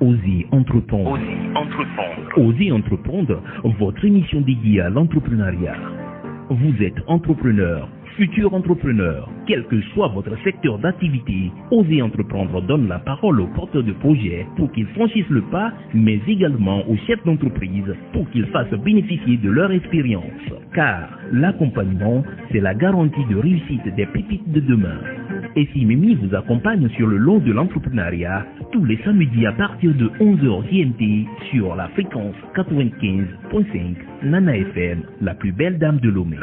Osez entreprendre. Osez entreprendre, votre émission dédiée à l'entrepreneuriat. Vous êtes entrepreneur, futur entrepreneur, quel que soit votre secteur d'activité, Osez entreprendre donne la parole aux porteurs de projets pour qu'ils franchissent le pas, mais également aux chefs d'entreprise pour qu'ils fassent bénéficier de leur expérience. Car l'accompagnement, c'est la garantie de réussite des pépites de demain. Et si Mimi vous accompagne sur le long de l'entrepreneuriat, tous les samedis à partir de 11h GMT sur la fréquence 95.5 Nana FM, la plus belle dame de Lomé.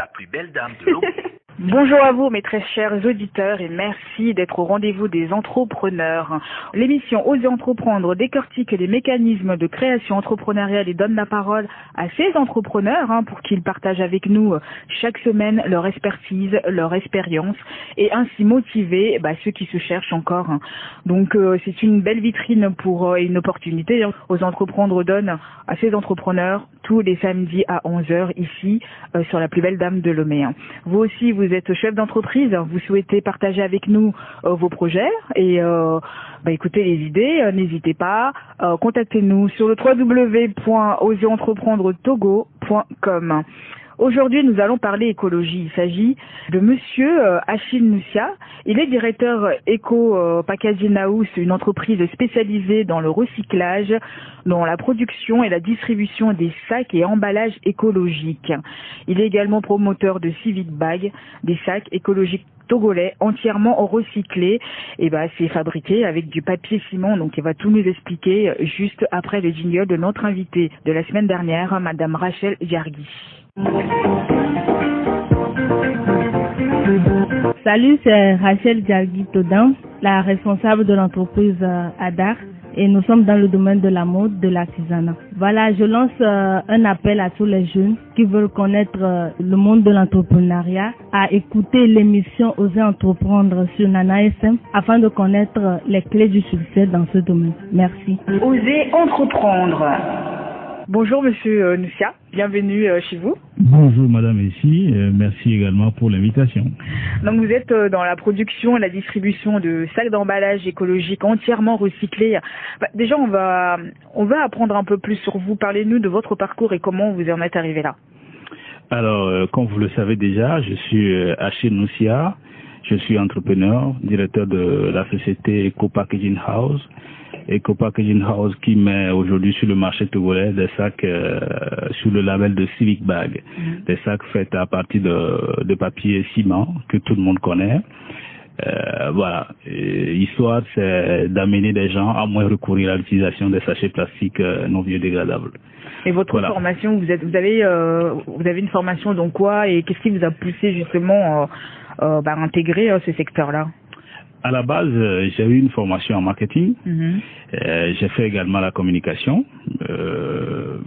Bonjour à vous mes très chers auditeurs et merci d'être au rendez-vous des entrepreneurs. L'émission Osez entreprendre décortique les mécanismes de création entrepreneuriale et donne la parole à ces entrepreneurs pour qu'ils partagent avec nous chaque semaine leur expertise, leur expérience et ainsi motiver ceux qui se cherchent encore. Donc c'est une belle vitrine pour une opportunité. Osez entreprendre donne à ces entrepreneurs tous les samedis à 11h ici sur la plus belle dame de Lomé. Vous aussi, vous êtes chef d'entreprise, vous souhaitez partager avec nous vos projets et écoutez les idées, n'hésitez pas, contactez-nous sur le www.osezentreprendretogo.com. Aujourd'hui, nous allons parler écologie. Il s'agit de monsieur Achille Noussia. Il est directeur Eco Packaging House, une entreprise spécialisée dans le recyclage, dans la production et la distribution des sacs et emballages écologiques. Il est également promoteur de Civic Bag, des sacs écologiques togolais entièrement recyclés. Et c'est fabriqué avec du papier ciment. Donc il va tout nous expliquer juste après le jingle de notre invitée de la semaine dernière, madame Rachel Diargui. Salut, c'est Rachel Diargui Todin, la responsable de l'entreprise Adar, et nous sommes dans le domaine de la mode, de l'artisanat. Voilà, je lance un appel à tous les jeunes qui veulent connaître le monde de l'entrepreneuriat à écouter l'émission Osez entreprendre sur Nana FM afin de connaître les clés du succès dans ce domaine. Merci. Osez entreprendre. Bonjour Monsieur Noussia, bienvenue chez vous. Bonjour Madame Essie, merci également pour l'invitation. Donc vous êtes dans la production et la distribution de sacs d'emballage écologiques entièrement recyclés. Déjà on va apprendre un peu plus sur vous. Parlez-nous de votre parcours et comment vous en êtes arrivé là. Alors comme vous le savez déjà, je suis Achille Noussia, je suis entrepreneur, directeur de la société Eco Packaging House. Eco Packaging House qui met aujourd'hui sur le marché togolais des sacs sous le label de Civic Bag, des sacs faits à partir de papier ciment que tout le monde connaît. Voilà, l'histoire c'est d'amener des gens à moins recourir à l'utilisation des sachets plastiques non biodégradables. Et votre formation, vous avez une formation dans quoi et qu'est-ce qui vous a poussé justement à intégrer ce secteur-là? À la base, j'ai eu une formation en marketing. J'ai fait également la communication. Je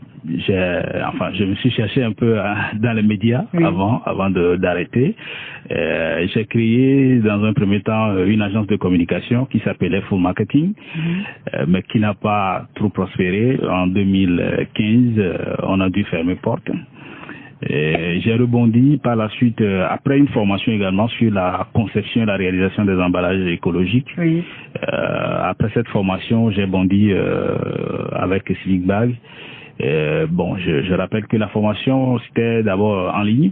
me suis cherché un peu dans les médias avant d'arrêter. J'ai créé dans un premier temps une agence de communication qui s'appelait Full Marketing, mais qui n'a pas trop prospéré. En 2015, on a dû fermer porte. J'ai rebondi par la suite, après une formation également sur la conception et la réalisation des emballages écologiques. Après cette formation, j'ai bondi avec Civic Bag. Je rappelle que la formation, c'était d'abord en ligne.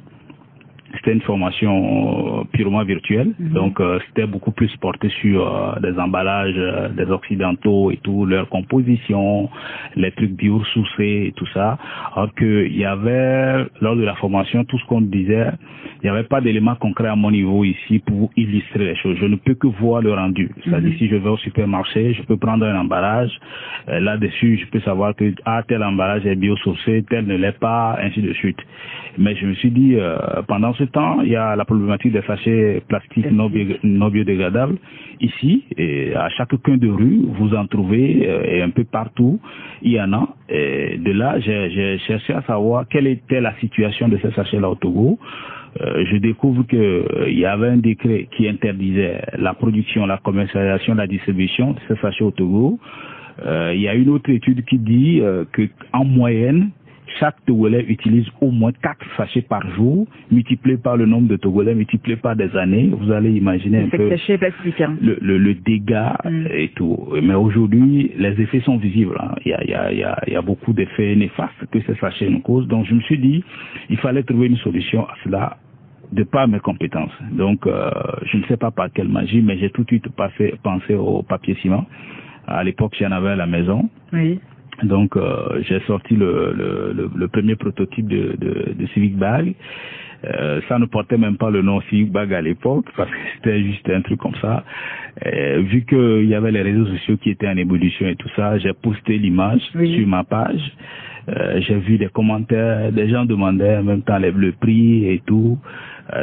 C'était une formation purement virtuelle, donc c'était beaucoup plus porté sur des emballages, des occidentaux et tout, leur composition, les trucs biosourcés et tout ça. Alors qu'il y avait, lors de la formation, tout ce qu'on disait, il n'y avait pas d'éléments concrets à mon niveau ici pour illustrer les choses. Je ne peux que voir le rendu. C'est-à-dire si je vais au supermarché, je peux prendre un emballage, là-dessus je peux savoir que tel emballage est biosourcé, tel ne l'est pas, ainsi de suite. Mais je me suis dit, pendant ce temps, il y a la problématique des sachets plastiques non biodégradables. Ici, et à chaque coin de rue, vous en trouvez, et un peu partout, il y en a. Et de là, j'ai cherché à savoir quelle était la situation de ces sachets-là au Togo. Je découvre qu'il y avait un décret qui interdisait la production, la commercialisation, la distribution de ces sachets au Togo. Il y a une autre étude qui dit qu'en moyenne, chaque Togolais utilise au moins 4 sachets par jour, multiplié par le nombre de Togolais, multiplié par des années. Vous allez imaginer un peu le dégât et tout. Mais aujourd'hui, les effets sont visibles. Hein. Il y a beaucoup d'effets néfastes que ces sachets nous causent. Donc je me suis dit, il fallait trouver une solution à cela de par mes compétences. Donc je ne sais pas par quelle magie, mais j'ai tout de suite pensé au papier ciment. À l'époque, j'en avais à la maison. Oui. Donc j'ai sorti le premier prototype de Civic Bag. Ça ne portait même pas le nom Civic Bag à l'époque parce que c'était juste un truc comme ça. Vu qu'il y avait les réseaux sociaux qui étaient en ébullition et tout ça, j'ai posté l'image sur ma page. J'ai vu des commentaires, des gens demandaient en même temps le prix et tout.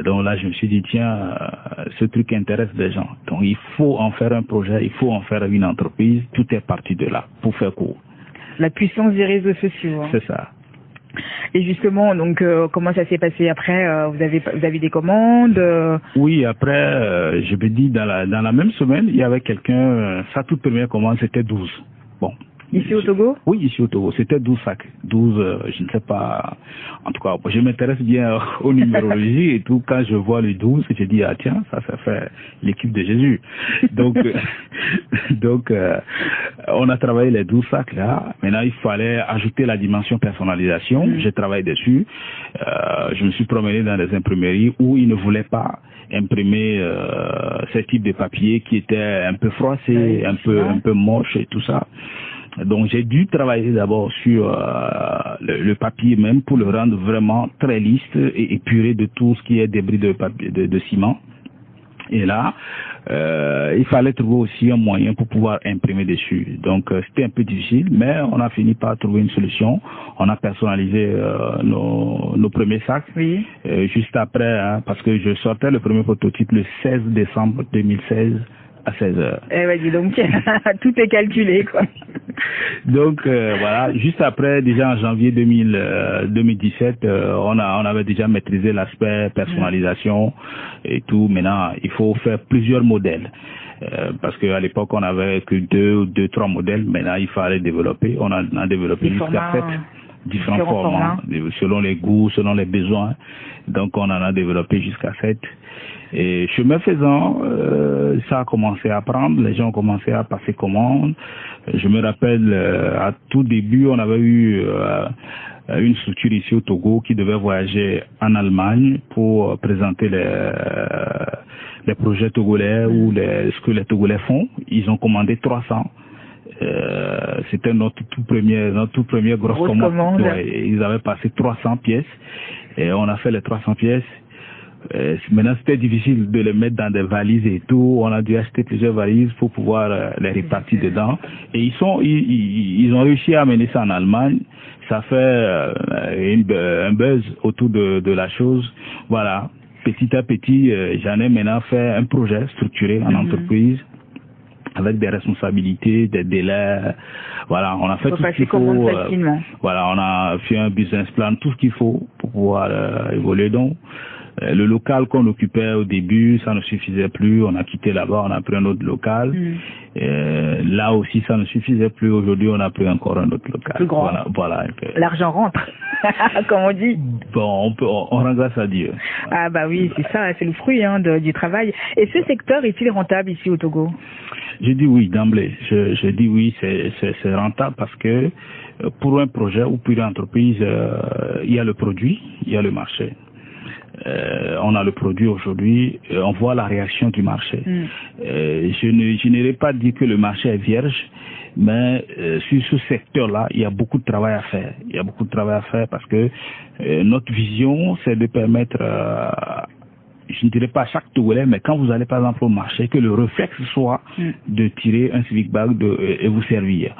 Donc là, je me suis dit, tiens, ce truc intéresse des gens. Donc il faut en faire un projet, il faut en faire une entreprise. Tout est parti de là, pour faire court. La puissance des réseaux sociaux. Hein. C'est ça. Et justement, donc, comment ça s'est passé après? Vous avez des commandes? Oui, après, je me dis, dans la même semaine, il y avait quelqu'un, sa toute première commande, c'était 12. Bon. Ici au Togo? Oui, ici au Togo. C'était 12 sacs. 12, je ne sais pas. En tout cas, je m'intéresse bien aux numérologies et tout. Quand je vois le 12, je dis, ah tiens, ça fait l'équipe de Jésus. Donc, on a travaillé les 12 sacs là. Maintenant, il fallait ajouter la dimension personnalisation. J'ai travaillé dessus. Je me suis promené dans des imprimeries où ils ne voulaient pas imprimer ce type de papier qui était un peu froissé, un peu moche et tout ça. Donc j'ai dû travailler d'abord sur le papier même pour le rendre vraiment très lisse et épuré de tout ce qui est débris de papier, de ciment. Et là, il fallait trouver aussi un moyen pour pouvoir imprimer dessus. Donc c'était un peu difficile, mais on a fini par trouver une solution. On a personnalisé nos premiers sacs. Oui. Juste après, hein, parce que je sortais le premier prototype le 16 décembre 2016 à 16h. Eh ouais, dis donc, tout est calculé, quoi. Donc voilà, juste après, déjà en janvier 2017, on avait déjà maîtrisé l'aspect personnalisation et tout. Maintenant, il faut faire plusieurs modèles. Parce qu'à l'époque, on avait que deux, trois modèles. Maintenant, il fallait développer. On a développé jusqu'à 7 différents formats, selon les goûts, selon les besoins. Donc, on en a développé jusqu'à 7. Et chemin faisant, ça a commencé à prendre, les gens ont commencé à passer commande. Je me rappelle, à tout début, on avait eu une structure ici au Togo qui devait voyager en Allemagne pour présenter les projets togolais ou ce que les Togolais font. Ils ont commandé 300. C'était notre tout premier grosse commande. Ouais, ils avaient passé 300 pièces et on a fait les 300 pièces. Maintenant, c'était difficile de les mettre dans des valises et tout. On a dû acheter plusieurs valises pour pouvoir les répartir dedans. Et ils ont réussi à amener ça en Allemagne. Ça fait un buzz autour de la chose. Voilà. Petit à petit, j'en ai maintenant fait un projet structuré en entreprise, avec des responsabilités, des délais. Voilà, on a fait tout ce qu'il faut. Voilà, on a fait un business plan, tout ce qu'il faut pour pouvoir évoluer. Donc, le local qu'on occupait au début, ça ne suffisait plus. On a quitté là-bas, on a pris un autre local. Là aussi, ça ne suffisait plus. Aujourd'hui, on a pris encore un autre local. Plus grand. Voilà. L'argent rentre, comme on dit. Bon, on rend grâce à Dieu. Ah bah oui, c'est ça, c'est le fruit du travail. Et ce secteur est-il rentable ici au Togo? Je dis oui d'emblée. Je dis oui, c'est rentable parce que pour un projet ou pour une entreprise, il y a le produit, il y a le marché. On a le produit aujourd'hui, on voit la réaction du marché. Je n'irai pas dire que le marché est vierge, mais sur ce secteur-là, il y a beaucoup de travail à faire. Il y a beaucoup de travail à faire parce que notre vision, c'est de permettre, je ne dirais pas à chaque Togolais, mais quand vous allez par exemple au marché, que le réflexe soit de tirer un Civic Bag et vous servir.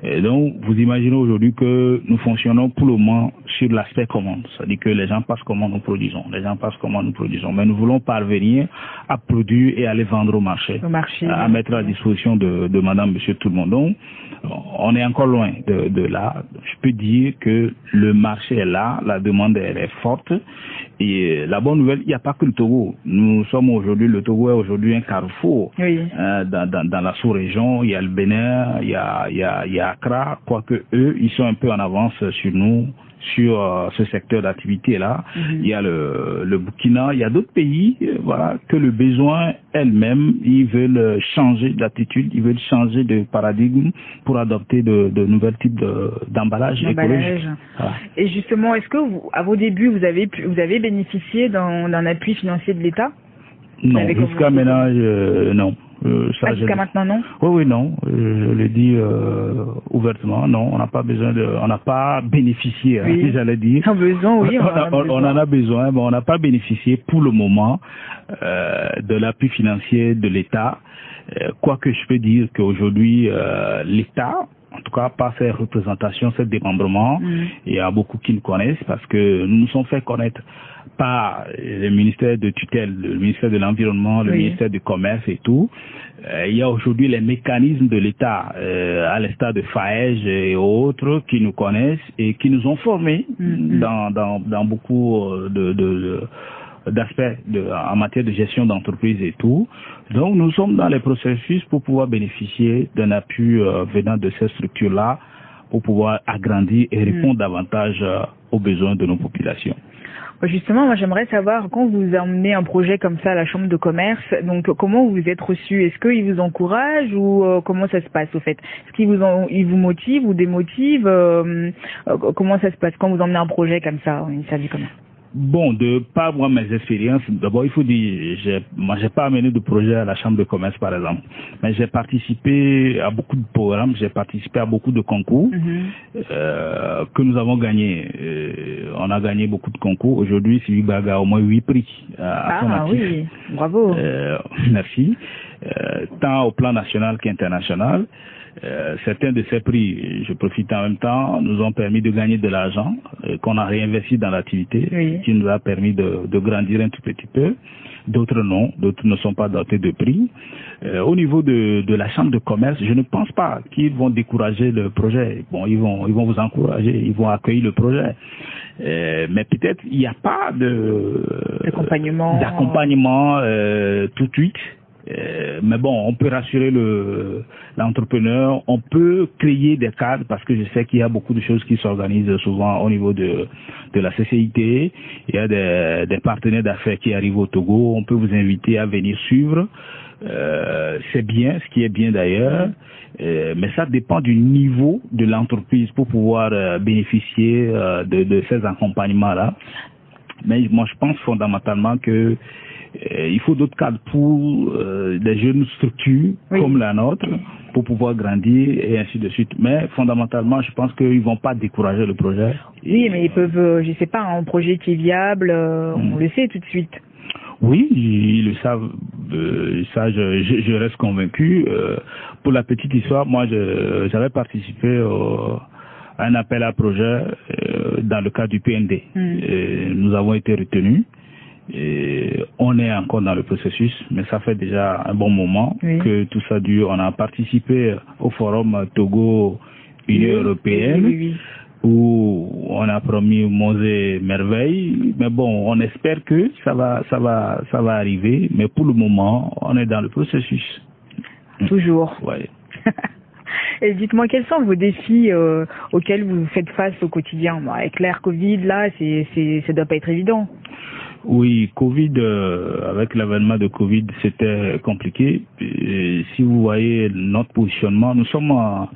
Et donc, vous imaginez aujourd'hui que nous fonctionnons pour le moment sur l'aspect commande. C'est-à-dire que les gens passent comment nous produisons. Mais nous voulons parvenir à produire et à les vendre au marché. À mettre à disposition de madame, monsieur, tout le monde. Donc, on est encore loin de là. Je peux dire que le marché est là, la demande elle est forte. Et la bonne nouvelle, il n'y a pas que le Togo. Le Togo est aujourd'hui un carrefour. Dans la sous-région, il y a le Bénin, il y a Accra, quoique eux, ils sont un peu en avance sur nous, sur ce secteur d'activité-là. Il y a le Burkina, il y a d'autres pays, voilà, que le besoin elles-mêmes, ils veulent changer d'attitude, ils veulent changer de paradigme pour adopter de nouvelles types d'emballage écologique. Voilà. Et justement, est-ce que à vos débuts, vous avez bénéficié d'un appui financier de l'État? Non, jusqu'à maintenant, non. Jusqu'à maintenant, non? Oui, non. Je le dis ouvertement, non. On n'a pas besoin on n'a pas bénéficié, oui. J'allais dire. On en a besoin, mais on n'a pas bénéficié pour le moment de l'appui financier de l'État. Quoique je peux dire qu'aujourd'hui, l'État, en tout cas par ses représentations, ses démembrements, il y a beaucoup qui nous connaissent parce que nous nous sommes fait connaître par le ministère de tutelle, le ministère de l'Environnement, le ministère du Commerce et tout. Il y a aujourd'hui les mécanismes de l'État, à l'instar de FAEJ et autres, qui nous connaissent et qui nous ont formés dans beaucoup d'aspects en matière de gestion d'entreprise et tout. Donc nous sommes dans les processus pour pouvoir bénéficier d'un appui venant de ces structures-là pour pouvoir agrandir et répondre davantage aux besoins de nos populations. Justement, moi j'aimerais savoir, quand vous emmenez un projet comme ça à la Chambre de commerce, donc comment vous êtes reçu? Est-ce qu'ils vous encouragent ou comment ça se passe au fait? Est-ce qu'ils vous motivent ou démotivent? Comment ça se passe quand vous emmenez un projet comme ça, une service comme ça? Bon, de par moi mes expériences, d'abord il faut dire, moi j'ai pas amené de projet à la Chambre de commerce par exemple, mais j'ai participé à beaucoup de programmes, j'ai participé à beaucoup de concours que nous avons gagnés. On a gagné beaucoup de concours. Aujourd'hui, Sylvie Baga a au moins 8 prix à son actif. Oui, bravo. Merci. Tant au plan national qu'international. Certains de ces prix, je profite en même temps, nous ont permis de gagner de l'argent qu'on a réinvesti dans l'activité, qui nous a permis de grandir un tout petit peu. D'autres non, d'autres ne sont pas dotés de prix. Au niveau de la Chambre de commerce, je ne pense pas qu'ils vont décourager le projet. Bon, ils vont vous encourager, ils vont accueillir le projet. Mais peut-être il n'y a pas d'accompagnement tout de suite. Mais bon, on peut rassurer l'entrepreneur, on peut créer des cadres parce que je sais qu'il y a beaucoup de choses qui s'organisent souvent au niveau de la CCIT. Il y a des partenaires d'affaires qui arrivent au Togo, on peut vous inviter à venir suivre. C'est bien, ce qui est bien d'ailleurs, mais ça dépend du niveau de l'entreprise pour pouvoir bénéficier de ces accompagnements-là. Mais moi je pense fondamentalement que il faut d'autres cadres pour des jeunes structures comme la nôtre pour pouvoir grandir et ainsi de suite. Mais fondamentalement, je pense qu'ils vont pas décourager le projet. Oui, mais ils peuvent, je sais pas, un projet qui est viable, on le sait tout de suite. Oui, ils le savent. Ça, je reste convaincu. Pour la petite histoire, moi, j'avais participé à un appel à projet dans le cadre du PND. Nous avons été retenus. Et on est encore dans le processus, mais ça fait déjà un bon moment que tout ça dure. On a participé au forum Togo Union européenne où on a promis monts et merveilles, mais bon, on espère que ça va arriver, mais pour le moment, on est dans le processus. Toujours. Ouais. Et dites-moi, quels sont vos défis auxquels vous faites face au quotidien? Avec l'ère Covid, là, ça doit pas être évident. Oui, Covid, avec l'avènement de Covid, c'était compliqué. Et si vous voyez notre positionnement, nous sommes en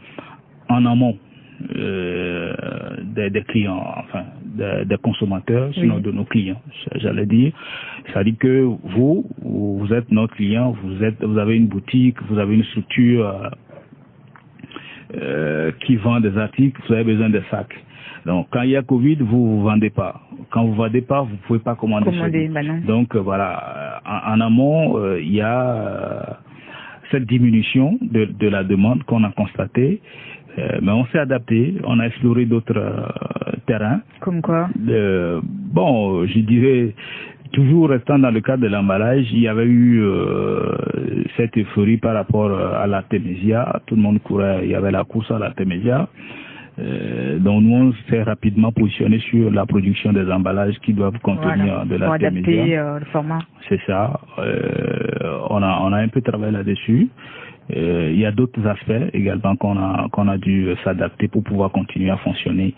amont des clients, enfin des consommateurs, sinon de nos clients, j'allais dire. C'est-à-dire que vous êtes notre client, vous avez une boutique, vous avez une structure qui vend des articles, vous avez besoin des sacs. Donc, quand il y a Covid, vous vendez pas. Quand vous vendez pas, vous pouvez pas commander. Donc, voilà. En amont, il y a cette diminution de la demande qu'on a constatée. Mais on s'est adapté. On a exploré d'autres terrains. Comme quoi? Bon, je dirais, toujours restant dans le cadre de l'emballage, il y avait eu cette euphorie par rapport à l'artémisia. Tout le monde courait. Il y avait la course à l'artémisia. Donc nous on s'est rapidement positionné sur la production des emballages qui doivent contenir de la adapter le format. C'est ça. On a un peu travaillé là-dessus Il y a d'autres aspects également qu'on a dû s'adapter pour pouvoir continuer à fonctionner.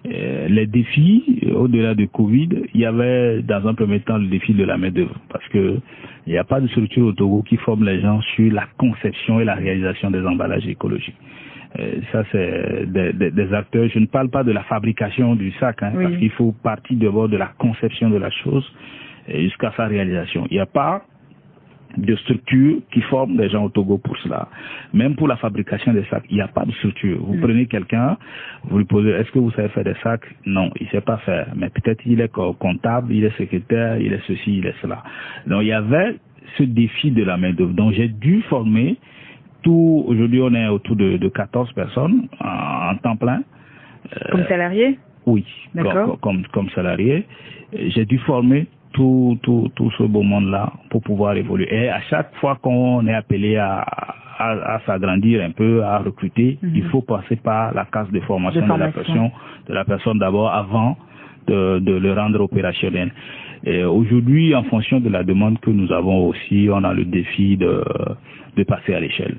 Les défis, au-delà de Covid, il y avait dans un premier temps le défi de la main-d'œuvre, parce que il n'y a pas de structure au Togo qui forme les gens sur la conception et la réalisation des emballages écologiques. Ça, c'est des acteurs. Je ne parle pas de la fabrication du sac, oui, parce qu'il faut partir d'abord de la conception de la chose jusqu'à sa réalisation. Il n'y a pas de structure qui forme des gens au Togo pour cela. Même pour la fabrication des sacs, il n'y a pas de structure. Vous prenez quelqu'un, vous lui posez, est-ce que vous savez faire des sacs? Non, il ne sait pas faire. Mais peut-être il est comptable, il est secrétaire, il est ceci, il est cela. Donc il y avait ce défi de la main-d'œuvre. Donc j'ai dû former tout. Aujourd'hui, on est autour de 14 personnes en temps plein. Comme salarié? Oui, comme salarié. J'ai dû former tout ce beau monde-là pour pouvoir évoluer. Et à chaque fois qu'on est appelé à s'agrandir un peu, à recruter, il faut passer par la case de formation de la personne d'abord avant de le rendre opérationnel. Et aujourd'hui, en fonction de la demande que nous avons aussi, on a le défi de passer à l'échelle,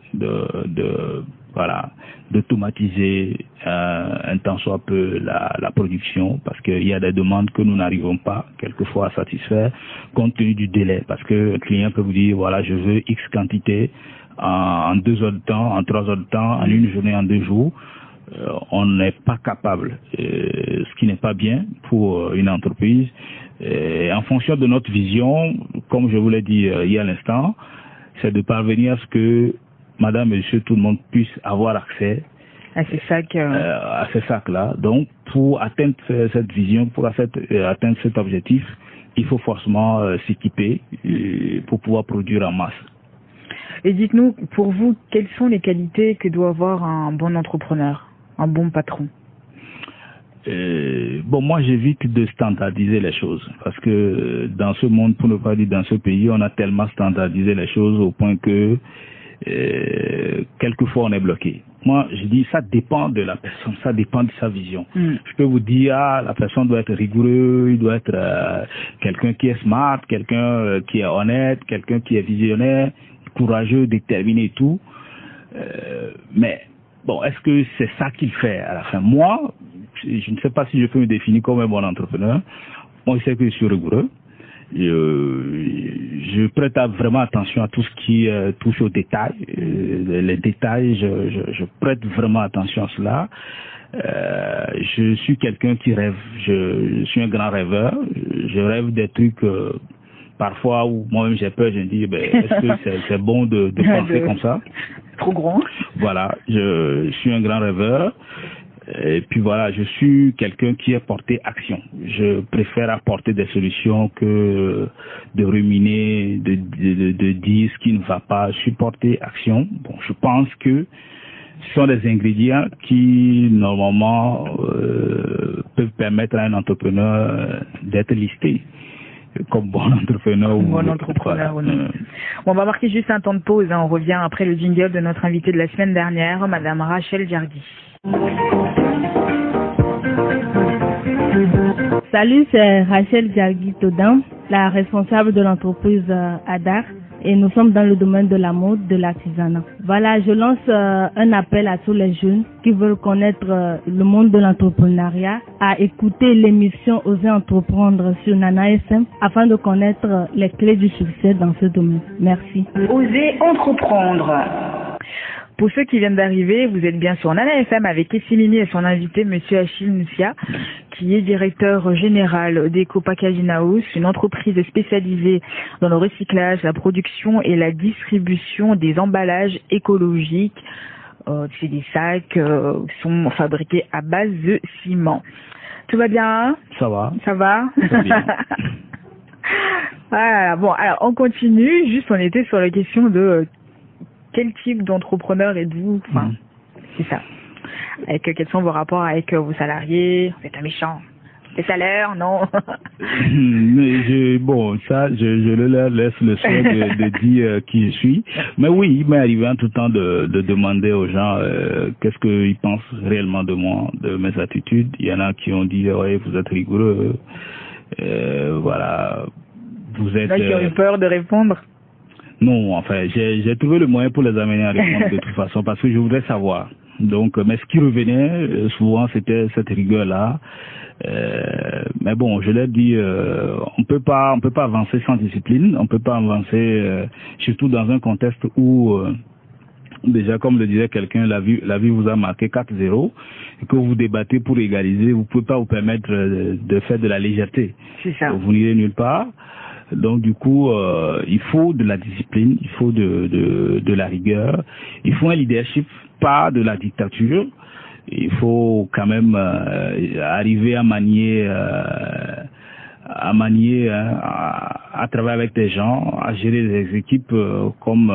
d'automatiser un tant soit peu la production, parce qu'il y a des demandes que nous n'arrivons pas quelquefois à satisfaire compte tenu du délai, parce que un client peut vous dire voilà, je veux X quantité en 2 heures de temps, en 3 heures de temps, en une journée, en 2 jours. On n'est pas capable, ce qui n'est pas bien pour une entreprise. Et en fonction de notre vision, comme je vous l'ai dit il y a l'instant, c'est de parvenir à ce que madame, monsieur, tout le monde puisse avoir accès à ces sacs-là. Donc, pour atteindre cette vision, pour atteindre cet objectif, il faut forcément s'équiper pour pouvoir produire en masse. Et dites-nous, pour vous, quelles sont les qualités que doit avoir un bon entrepreneur, un bon patron? Moi j'évite de standardiser les choses, parce que dans ce monde, pour ne pas dire dans ce pays, on a tellement standardisé les choses au point que quelquefois on est bloqué. Moi je dis ça dépend de la personne, ça dépend de sa vision. Je peux vous dire la personne doit être rigoureux, il doit être quelqu'un qui est smart, quelqu'un qui est honnête, quelqu'un qui est visionnaire, courageux, déterminé et tout. Mais bon, est-ce que c'est ça qu'il fait à la fin? Moi, je ne sais pas si je peux me définir comme un bon entrepreneur. Moi, je sais que je suis rigoureux. Je prête vraiment attention à tout ce qui touche aux détails. Les détails, je prête vraiment attention à cela. Je suis quelqu'un qui rêve. Je suis un grand rêveur. Je rêve des trucs parfois où moi-même j'ai peur. Je me dis, est-ce que c'est bon de penser comme ça? Trop grand. Voilà, je suis un grand rêveur. Et puis voilà, je suis quelqu'un qui est porté action. Je préfère apporter des solutions que de ruminer, de dire ce qui ne va pas. Je suis porté action. Bon, je pense que ce sont des ingrédients qui, normalement, peuvent permettre à un entrepreneur d'être listé comme bon entrepreneur. On va marquer juste un temps de pause. On revient après le jingle de notre invitée de la semaine dernière, Madame Rachel Diargui. Salut, c'est Rachel Diargui Todin, la responsable de l'entreprise ADAR, et nous sommes dans le domaine de la mode, de l'artisanat. Voilà, je lance un appel à tous les jeunes qui veulent connaître le monde de l'entrepreneuriat à écouter l'émission Oser entreprendre sur Nana FM afin de connaître les clés du succès dans ce domaine. Merci. Oser entreprendre. Pour ceux qui viennent d'arriver, vous êtes bien sur Nana FM avec Essimimi et son invité, Monsieur Achille Noussia, qui est directeur général d'Eco Packaging House, une entreprise spécialisée dans le recyclage, la production et la distribution des emballages écologiques. C'est des sacs qui sont fabriqués à base de ciment. Tout va bien? Ça va. Ça va? Ça va bien. Voilà. Bon, alors on continue. Juste, on était sur la question de quel type d'entrepreneur êtes-vous? Enfin, c'est ça. Quels sont vos rapports avec vos salariés? Vous êtes un méchant. Les salaires, non? Je leur laisse le soin de dire qui je suis. Mais oui, il m'est arrivé en tout temps de demander aux gens qu'est-ce qu'ils pensent réellement de moi, de mes attitudes. Il y en a qui ont dit, ouais, vous êtes rigoureux. Voilà. Vous êtes... Là, qui ont eu peur de répondre. Non, enfin, j'ai trouvé le moyen pour les amener à répondre de toute façon, parce que je voudrais savoir. Donc, mais ce qui revenait souvent, c'était cette rigueur-là. Mais bon, je l'ai dit, on peut pas avancer sans discipline. On peut pas avancer, surtout dans un contexte où déjà, comme le disait quelqu'un, la vie vous a marqué 4-0, et que vous débattez pour égaliser. Vous pouvez pas vous permettre de faire de la légèreté. C'est ça. Vous n'irez nulle part. Donc du coup, il faut de la discipline, il faut de la rigueur, il faut un leadership, pas de la dictature. Il faut quand même arriver à manier, à travailler avec des gens, à gérer des équipes comme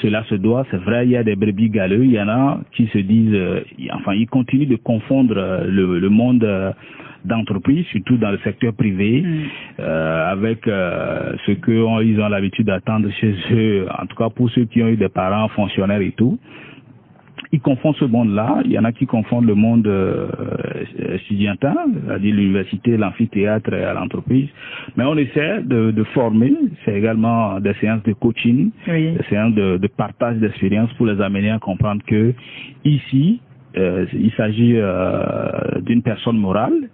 cela se doit. C'est vrai, il y a des brebis galeux, il y en a qui se disent, enfin, ils continuent de confondre le monde d'entreprise, surtout dans le secteur privé, avec ce qu'ils ont l'habitude d'attendre chez eux, en tout cas pour ceux qui ont eu des parents fonctionnaires et tout. Ils confondent ce monde-là. Il y en a qui confondent le monde estudiantin, c'est-à-dire l'université, l'amphithéâtre et l'entreprise. Mais on essaie de former. C'est également des séances de coaching, des séances de partage d'expérience pour les amener à comprendre que ici, il s'agit d'une personne morale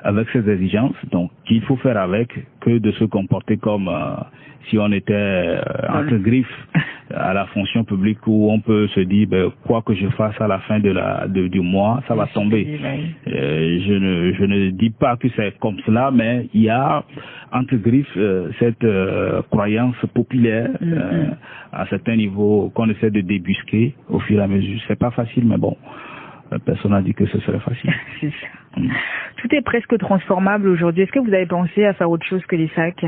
avec ses exigences, donc qu'il faut faire avec, que de se comporter comme si on était entre griffes à la fonction publique, où on peut se dire quoi que je fasse à la fin du mois, ça va tomber. Je ne dis pas que c'est comme cela, mais il y a entre griffes cette croyance populaire à certains niveaux qu'on essaie de débusquer au fur et à mesure. C'est pas facile, mais bon. Personne n'a dit que ce serait facile. C'est ça. Tout est presque transformable aujourd'hui. Est-ce que vous avez pensé à faire autre chose que les sacs?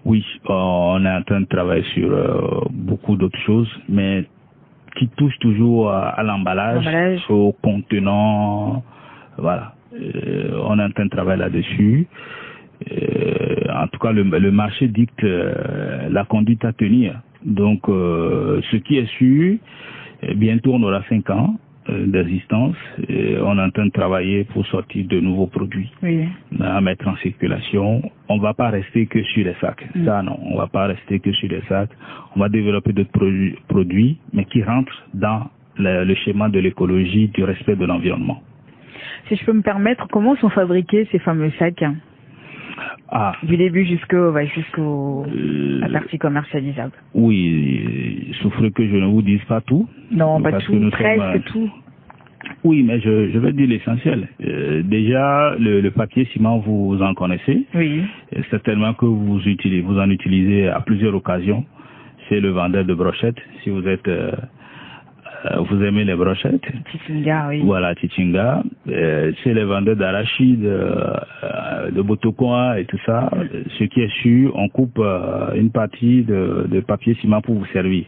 Oui, on est en train de travailler sur beaucoup d'autres choses, mais qui touchent toujours à l'emballage, au contenant. Voilà. On est en train de travailler là-dessus. En tout cas, le marché dicte la conduite à tenir. Donc, ce qui est sûr, bientôt on aura 5 ans d'existence. On est en train de travailler pour sortir de nouveaux produits à mettre en circulation. On va pas rester que sur les sacs. Ça, non. On va pas rester que sur les sacs. On va développer d'autres produits, mais qui rentrent dans le schéma de l'écologie, du respect de l'environnement. Si je peux me permettre, comment sont fabriqués ces fameux sacs? Du début jusqu'au la partie commercialisable. Oui, sauf que je ne vous dise pas tout. Non, pas tout, presque tout. Oui, mais je vais dire l'essentiel. Déjà, le papier ciment, vous en connaissez. Oui. Certainement que vous en utilisez à plusieurs occasions. C'est le vendeur de brochettes. Si vous êtes vous aimez les brochettes. Tichinga, oui. Voilà, Tichinga. C'est les vendeurs d'arachides, de botokoa et tout ça. Ce qui est sûr, on coupe une partie de papier ciment pour vous servir.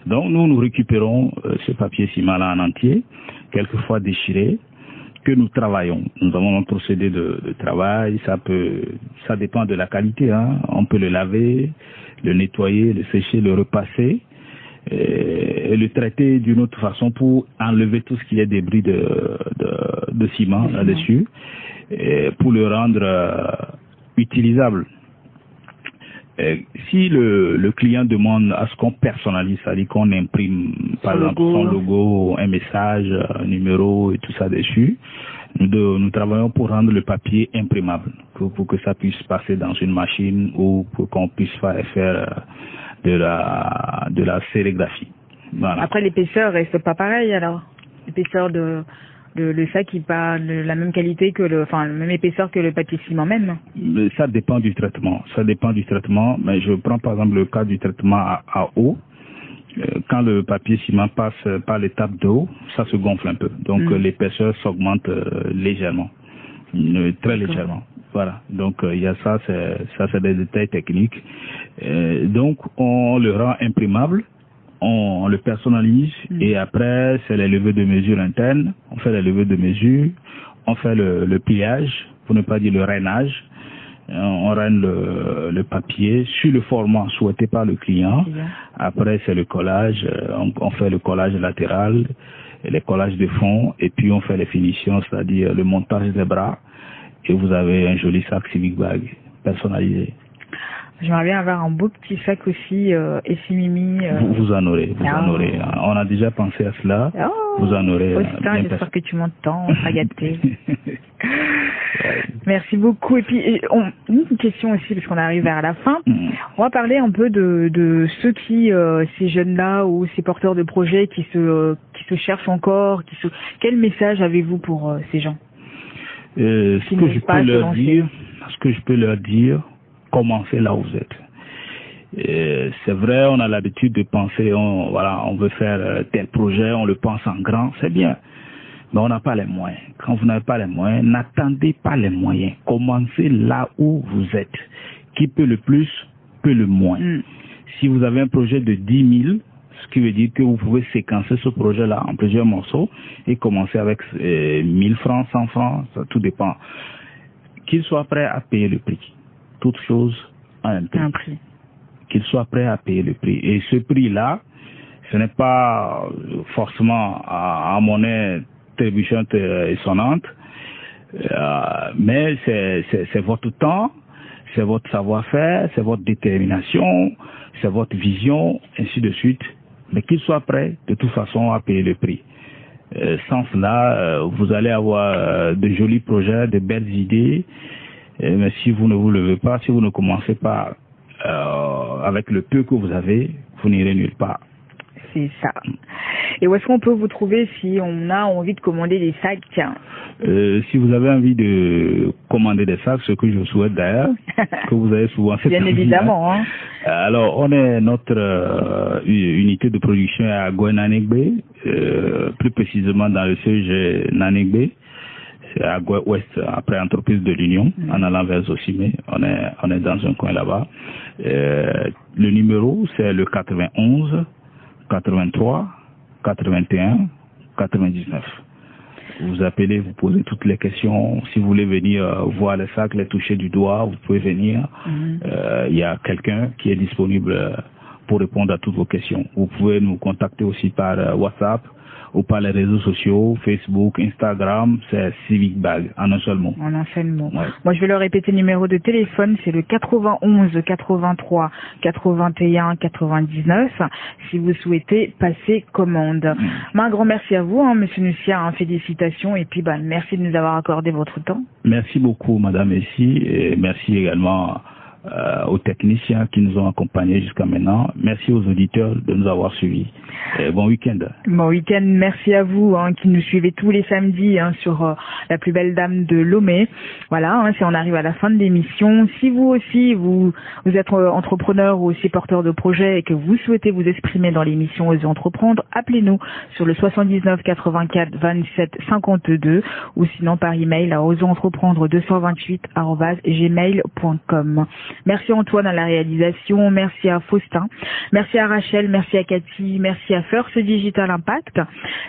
Donc, nous récupérons ce papier ciment-là en entier, quelquefois déchiré, que nous travaillons. Nous avons un procédé de travail. Ça dépend de la qualité, hein. On peut le laver, le nettoyer, le sécher, le repasser. Et le traiter d'une autre façon pour enlever tout ce qui est débris de ciment là-dessus, pour le rendre utilisable. Et si le client demande à ce qu'on personnalise, c'est-à-dire qu'on imprime par exemple son logo, un message, un numéro et tout ça dessus, nous travaillons pour rendre le papier imprimable, pour que ça puisse passer dans une machine ou pour qu'on puisse faire de la sérigraphie. Voilà. Après, l'épaisseur reste pas pareil alors. L'épaisseur le sac qui pas de la même qualité que la même épaisseur que le papier ciment même. Ça dépend du traitement. Mais je prends par exemple le cas du traitement à eau. Quand le papier ciment passe par l'étape d'eau, ça se gonfle un peu. Donc l'épaisseur s'augmente légèrement, très légèrement. Voilà. Donc il y a ça, c'est des détails techniques. Donc on le rend imprimable, on le personnalise et après c'est les levées de mesure internes. On fait les levées de mesure, on fait le pliage, pour ne pas dire le rainage. On règne le papier sur le format souhaité par le client. Après c'est le collage, on fait le collage latéral, les collages de fond et puis on fait les finitions, c'est-à-dire le montage des bras. Et vous avez un joli sac Civic Bag personnalisé. J'aimerais bien avoir un beau petit sac aussi, et si Mimi. Vous en aurez, en aurez. On a déjà pensé à cela. Vous en aurez. J'espère que tu m'entends, on sera gâtés. Merci beaucoup. Et puis, une question aussi, parce qu'on arrive vers la fin. On va parler un peu de ceux qui, ces jeunes-là ou ces porteurs de projets qui se cherchent encore. Quel message avez-vous pour ces gens? Ce que je peux leur dire, commencez là où vous êtes. C'est vrai, on a l'habitude de penser, on veut faire tel projet, on le pense en grand, c'est bien. Mais on n'a pas les moyens. Quand vous n'avez pas les moyens, n'attendez pas les moyens. Commencez là où vous êtes. Qui peut le plus, peut le moins. Si vous avez un projet de 10 000, ce qui veut dire que vous pouvez séquencer ce projet-là en plusieurs morceaux et commencer avec 1000 francs, 100 francs, ça tout dépend. Qu'il soit prêt à payer le prix. Toute chose a un prix. Qu'il soit prêt à payer le prix. Et ce prix-là, ce n'est pas forcément à monnaie trébuchante et sonnante, mais c'est votre temps, c'est votre savoir-faire, c'est votre détermination, c'est votre vision, ainsi de suite. Mais qu'il soit prêt, de toute façon, à payer le prix. Sans cela, vous allez avoir de jolis projets, de belles idées, mais si vous ne vous levez pas, si vous ne commencez pas avec le peu que vous avez, vous n'irez nulle part. C'est ça. Et où est-ce qu'on peut vous trouver si on a envie de commander des sacs? Si vous avez envie de commander des sacs, ce que je souhaite d'ailleurs, que vous avez souvent cette Bien évidemment. Hein. Alors, notre unité de production est à Goué-Nanigbe, plus précisément dans le siège Nanigbe. C'est à Goué-Ouest, après entreprise de l'Union, en allant vers Zosimé. On est dans un coin là-bas. Le numéro, c'est le 91 83 81 99. Vous appelez, vous posez toutes les questions. Si vous voulez venir voir les sacs, les toucher du doigt, vous pouvez venir. Il y a quelqu'un qui est disponible pour répondre à toutes vos questions. Vous pouvez nous contacter aussi par WhatsApp ou par les réseaux sociaux, Facebook, Instagram, c'est Civic Bag, en un seul mot. En un seul mot. Ouais. Moi, je vais le répéter, le numéro de téléphone, c'est le 91 83 81 99, si vous souhaitez passer commande. Un grand merci à vous, Monsieur Nussia, félicitations, et puis merci de nous avoir accordé votre temps. Merci beaucoup, Madame Essie, et merci également aux techniciens qui nous ont accompagnés jusqu'à maintenant. Merci aux auditeurs de nous avoir suivis. Bon week-end. Bon week-end, merci à vous qui nous suivez tous les samedis sur La Plus Belle Dame de Lomé. Voilà, si on arrive à la fin de l'émission. Si vous aussi, vous êtes entrepreneur ou aussi porteur de projet et que vous souhaitez vous exprimer dans l'émission Osez Entreprendre, appelez-nous sur le 79 84 27 52 ou sinon par email à osezentreprendre228@gmail.com. Merci Antoine à la réalisation, merci à Faustin, merci à Rachel, merci à Cathy, merci à First Digital Impact,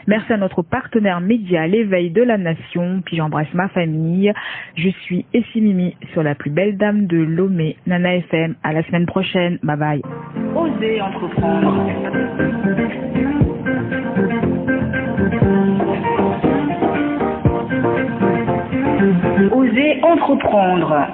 merci à notre partenaire média L'éveil de la nation, puis j'embrasse ma famille. Je suis Essie Mimi sur La Plus Belle Dame de Lomé, Nana FM. À la semaine prochaine, bye bye. Osez entreprendre. Osez entreprendre.